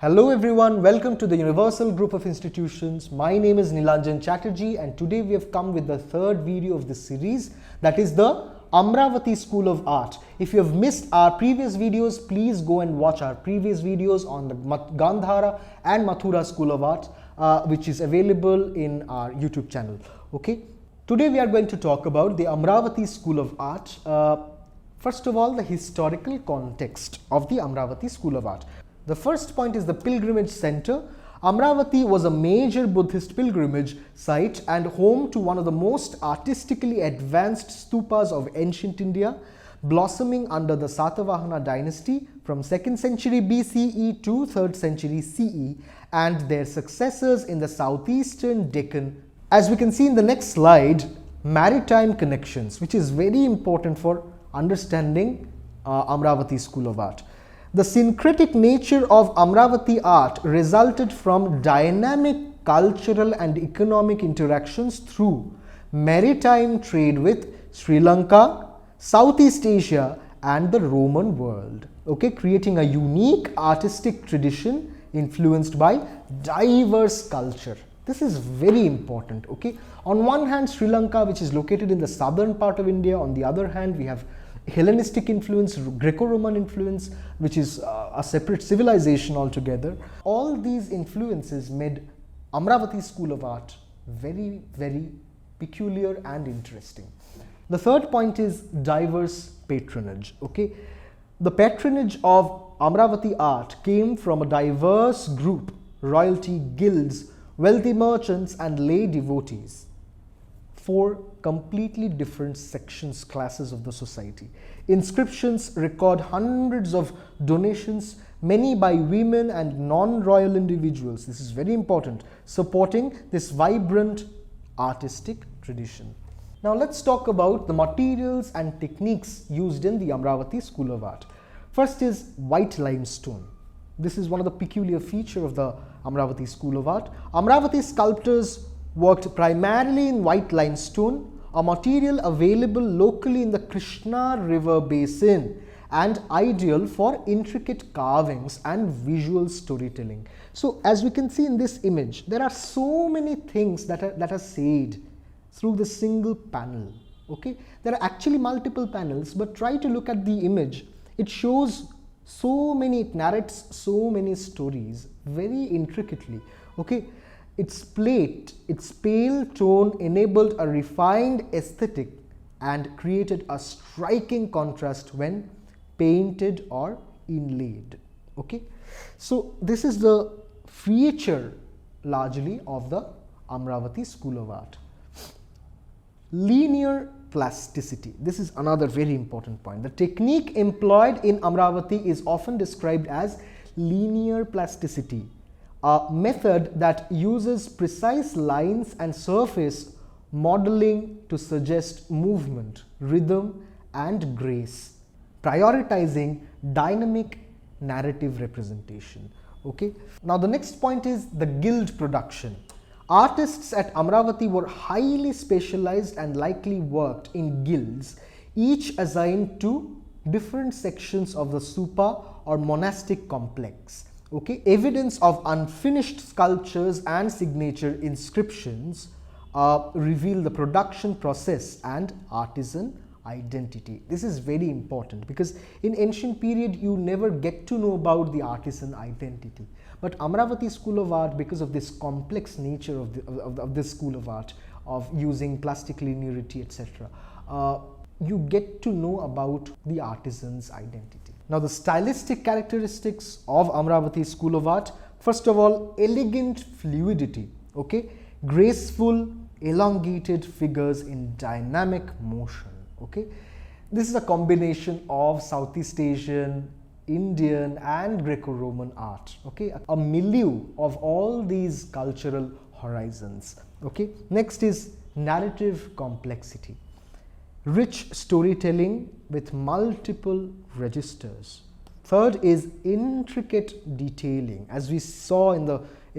Hello everyone, welcome to the Universal Group of Institutions. My name is Nilanjan Chatterjee and today we have come with the third video of this series, that is the Amaravati School of Art. If you have missed our previous videos, please go and watch our previous videos on the Gandhara and Mathura School of Art, which is available in our YouTube channel. Okay, today we are going to talk about the Amaravati School of Art. First of all, the historical context of the Amaravati School of Art. The first point is the pilgrimage center. Amaravati was a major Buddhist pilgrimage site and home to one of the most artistically advanced stupas of ancient India, blossoming under the Satavahana dynasty from 2nd century BCE to 3rd century CE and their successors in the southeastern Deccan. As we can see in the next slide, maritime connections, which is very important for understanding Amaravati School of Art. The syncretic nature of Amaravati art resulted from dynamic cultural and economic interactions through maritime trade with Sri Lanka, Southeast Asia and the Roman world, okay, creating a unique artistic tradition influenced by diverse culture. This is very important, okay. On one hand, Sri Lanka, which is located in the southern part of India. On the other hand, we have Hellenistic influence, Greco-Roman influence, which is a separate civilization altogether. All these influences made Amaravati School of Art very, very peculiar and interesting. The third point is diverse patronage. Okay, the patronage of Amaravati art came from a diverse group: royalty, guilds, wealthy merchants, and lay devotees. Four completely different sections, classes of the society. Inscriptions record hundreds of donations, many by women and non-royal individuals. This is very important, supporting this vibrant artistic tradition. Now let's talk about the materials and techniques used in the Amaravati School of Art. First is white limestone. This is one of the peculiar features of the Amaravati School of Art. Amaravati sculptors worked primarily in white limestone, a material available locally in the Krishna river basin and ideal for intricate carvings and visual storytelling. So as we can see in this image, there are so many things that are said through the single panel. Okay, there are actually multiple panels, but try to look at the image. It shows so many, it narrates so many stories very intricately. Okay, its plate, its pale tone enabled a refined aesthetic and created a striking contrast when painted or inlaid. Okay, so this is the feature largely of the Amaravati School of Art. Linear plasticity. This is another very important point. The technique employed in Amaravati is often described as linear plasticity, a method that uses precise lines and surface modeling to suggest movement, rhythm and grace, prioritizing dynamic narrative representation. Okay, now the next point is the guild production. Artists at Amaravati were highly specialized and likely worked in guilds, each assigned to different sections of the stupa or monastic complex. Okay, evidence of unfinished sculptures and signature inscriptions reveal the production process and artisan identity. This is very important because in ancient period you never get to know about the artisan identity. But Amaravati School of Art, because of this complex nature of this school of art, of using plastic linearity, etc., you get to know about the artisan's identity. Now the stylistic characteristics of Amaravati School of Art: first of all, elegant fluidity, okay, graceful elongated figures in dynamic motion. Okay, this is a combination of Southeast Asian, Indian and Greco-Roman art. Okay, a milieu of all these cultural horizons. Okay, next is narrative complexity, rich storytelling with multiple registers. Third is intricate detailing. As we saw in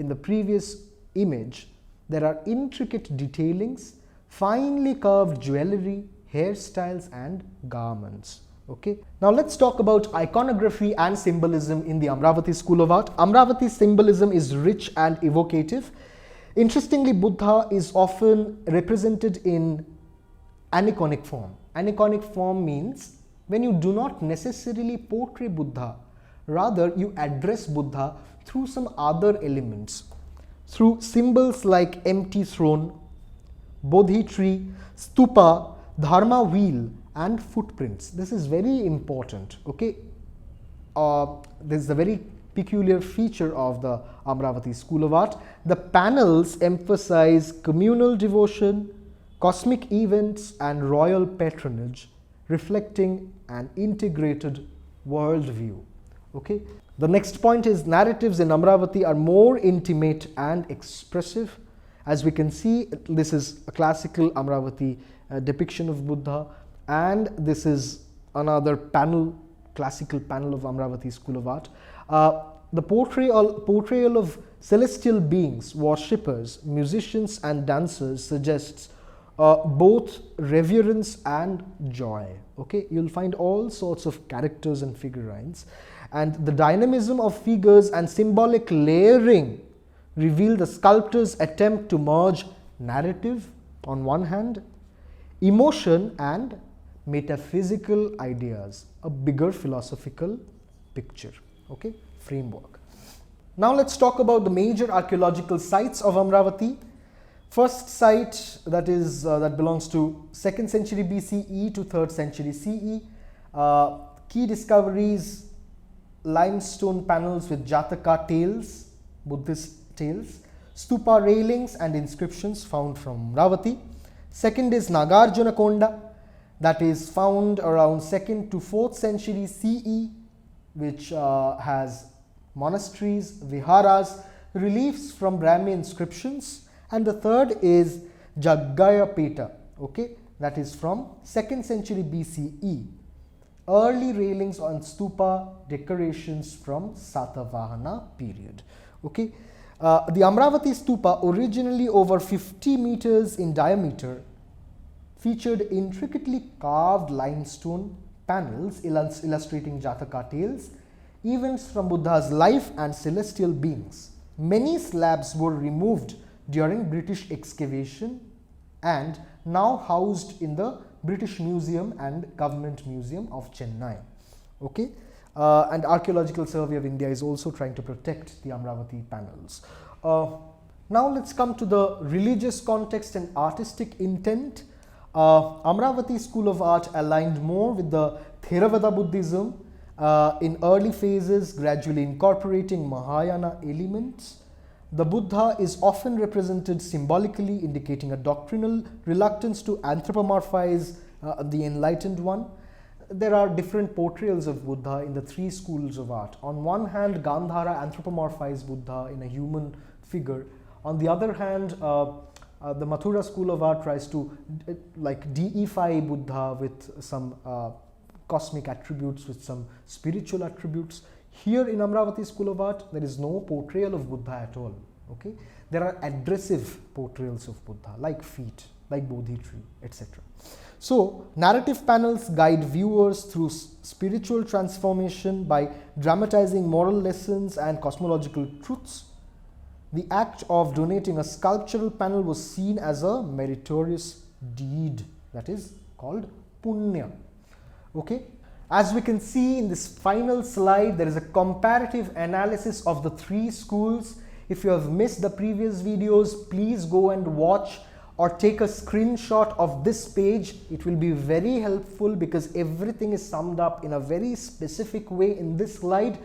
the previous image, there are intricate detailings, finely carved jewelry, hairstyles and garments. Okay, now let's talk about iconography and symbolism in the Amaravati School of Art. Amaravati symbolism is rich and evocative. Interestingly, Buddha is often represented in aniconic form. Aniconic form means when you do not necessarily portray Buddha, rather you address Buddha through some other elements, through symbols like empty throne, Bodhi tree, stupa, dharma wheel, and footprints. This is very important. Okay, this is a very peculiar feature of the Amaravati School of Art. The panels emphasize communal devotion, cosmic events, and royal patronage, reflecting an integrated worldview. Okay, the next point is narratives in Amaravati are more intimate and expressive. As we can see, this is a classical Amaravati depiction of Buddha, and this is another panel, classical panel of Amaravati School of Art. The portrayal of celestial beings, worshippers, musicians, and dancers suggests both reverence and joy. Okay, you'll find all sorts of characters and figurines, and the dynamism of figures and symbolic layering reveal the sculptor's attempt to merge narrative on one hand, emotion and metaphysical ideas, a bigger philosophical picture, okay, framework. Now let's talk about the major archaeological sites of Amaravati. First site, that belongs to 2nd century BCE to 3rd century CE. Key discoveries: limestone panels with Jataka tales, Buddhist tales, stupa railings and inscriptions found from Amaravati. Second is Nagarjuna Konda, that is found around 2nd to 4th century CE, which has monasteries, viharas, reliefs from Brahmi inscriptions. And the third is Jaggayapeta, okay, that is from 2nd century BCE. Early railings on stupa decorations from Satavahana period. Okay, the Amaravati stupa, originally over 50 meters in diameter, featured intricately carved limestone panels illustrating Jataka tales, events from Buddha's life, and celestial beings. Many slabs were removed during British excavation and now housed in the British Museum and Government Museum of Chennai. Okay, and Archaeological Survey of India is also trying to protect the Amaravati panels. Now let's come to the religious context and artistic intent. Amaravati School of Art aligned more with the Theravada Buddhism in early phases, gradually incorporating Mahayana elements. The Buddha is often represented symbolically, indicating a doctrinal reluctance to anthropomorphize the enlightened one. There are different portrayals of Buddha in the three schools of art. On one hand, Gandhara anthropomorphized Buddha in a human figure. On the other hand, the Mathura School of Art tries to deify Buddha with some cosmic attributes, with some spiritual attributes. Here in Amaravati School of Art, there is no portrayal of Buddha at all. Okay, there are addressive portrayals of Buddha, like feet, like Bodhi tree, etc. So, narrative panels guide viewers through spiritual transformation by dramatizing moral lessons and cosmological truths. The act of donating a sculptural panel was seen as a meritorious deed, that is called punya. Okay. As we can see in this final slide, there is a comparative analysis of the three schools. If you have missed the previous videos, please go and watch or take a screenshot of this page. It will be very helpful because everything is summed up in a very specific way in this slide.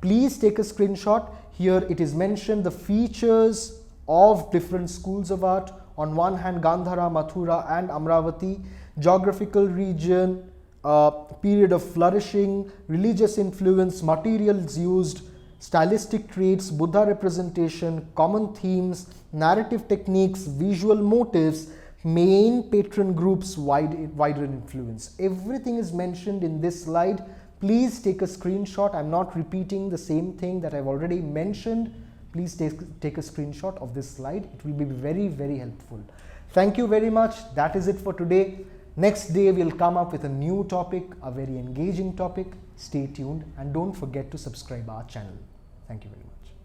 Please take a screenshot. Here it is mentioned the features of different schools of art. On one hand, Gandhara, Mathura and Amaravati, geographical region, period of flourishing, religious influence, materials used, stylistic traits, Buddha representation, common themes, narrative techniques, visual motives, main patron groups, wider influence. Everything is mentioned in this slide. Please take a screenshot. I'm not repeating the same thing that I've already mentioned. Please take a screenshot of this slide. It will be very, very helpful. Thank you very much. That is it for today. Next day we'll come up with a new topic, a very engaging topic. Stay tuned and don't forget to subscribe our channel. Thank you very much.